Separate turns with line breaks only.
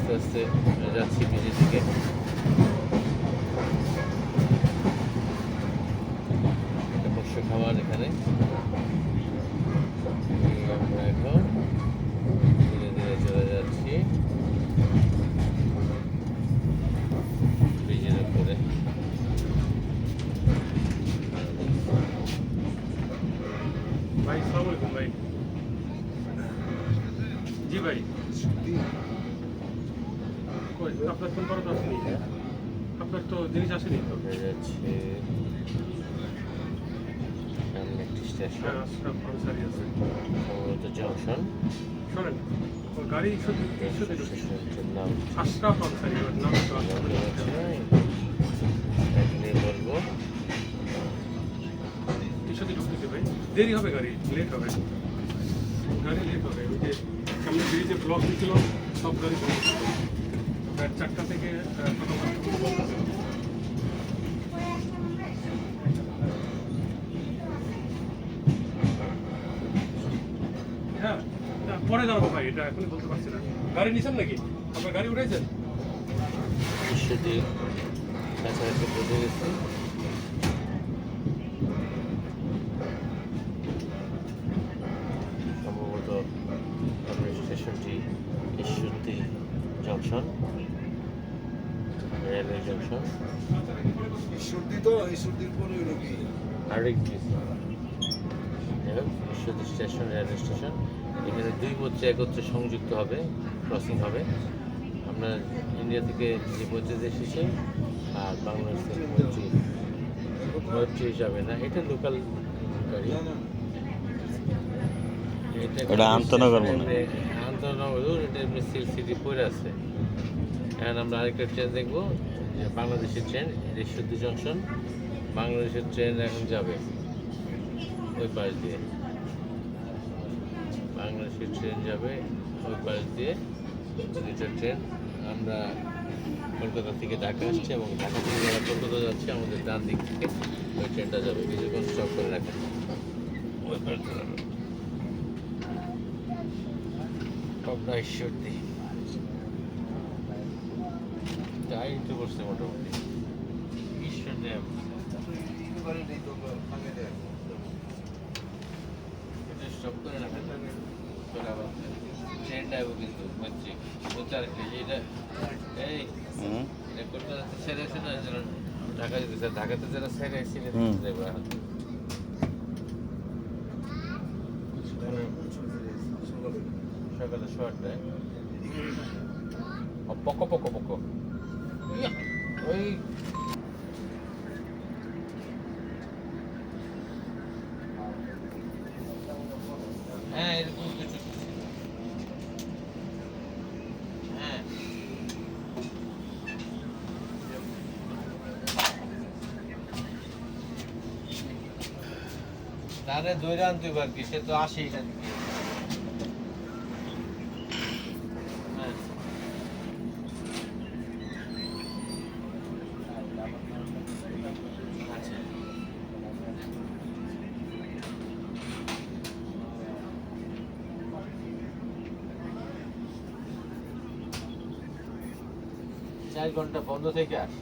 আস্তে আস্তে যাচ্ছি পিজি থেকে। এটা পোষ্য খাবার এখানে। আমরা এখন ধীরে ধীরে চলে যাচ্ছি ব্রিজের উপরে।
ভাই আসসালামু আলাইকুম ভাই। জি ভাই, কই আপনার ফোন করা তো আসেনি, আপনার তো জিনিস আসেনি তো।
যাচ্ছি সামনে একটি স্টেশন,
হ্যাঁ, আশরাফ কর্মচারী আছে।
সম্ভবত জংশন।
শোনেন, ওর গাড়ি শুধু
স্টেশনটির নাম
আশরাফ কর্মচারী, ওর নাম তো
এখানে বলবো।
ঈশ্বরী ঢুকতেছে ভাই, দেরি হবে, গাড়ি লেট হবে, গাড়ি লেট হবে। ওই যে সামনে ব্রিজে ব্লক দিয়েছিল, সব গাড়ি রাত 4টা থেকে হ্যাঁ, পরে জানাবো ভাই, এটা এখনই বলতে পারছি না। গাড়ি নিছেন নাকি? আপনার গাড়ি উঠেছেন?
ঈশ্বরদীর কাছাকাছি পৌঁছে গেছি। সম্ভবত আমাদের স্টেশনটি Ishwardi junction, railway junction.
Ishwardi তো ঈশ্বরদীর পরে হলো কি
আরেক bridge, Ishwardi station railway station. এখানে দুই মধ্যে একত্রে সংযুক্ত হবে, ক্রসিং হবে। আমরা ইন্ডিয়া থেকে যে মধ্যে এসেছে আর বাংলাদেশ থেকে মধ্যে যাবে না, এটা লোকাল গাড়ি।
এটা আন্তনগর মনে হয়।
আন্তনগর, এটা এমনি সিল সিটি পড়ে আছে। এখন আমরা আরেকটা ট্রেন দেখবো, যে বাংলাদেশের ট্রেন, ঈশ্বরদী জংশন। বাংলাদেশের ট্রেন এখন যাবে ওই পাশ দিয়ে, বাংলাদেশের ট্রেন যাবে ওই পাশ দিয়ে। দুইটা ট্রেন, আমরা কলকাতা থেকে ঢাকা আসছি এবং ঢাকা থেকে যারা কলকাতা যাচ্ছে আমাদের ডান দিক থেকে ওই ট্রেনটা যাবে। কিছুক্ষণ স্টপ করে রাখেন, ওই পাশ দিয়ে যাবে পাবনা ঈশ্বরদী। যাই তো বসছে মোটামুটি ঈশ্বরদী। স্টপ করে রাখেন, ট্রেনটা আবো কিন্তু হচ্ছে প্রচার এটা। এই কলকাতাতে ছেড়ে আছে না, যারা ঢাকা যেতে চায়, ঢাকাতে যারা ছেড়ে এসেছিলেন যাবো এখন। সকালে 6টায় পকো পকো পকো ওই হ্যাঁ, এরকম কিছু। হ্যাঁ, তারে দৈরা আনতে পারবি, সে তো আসে এখান থেকে। হ্যাঁ, 4 ঘন্টা বন্ধ থেকে আস।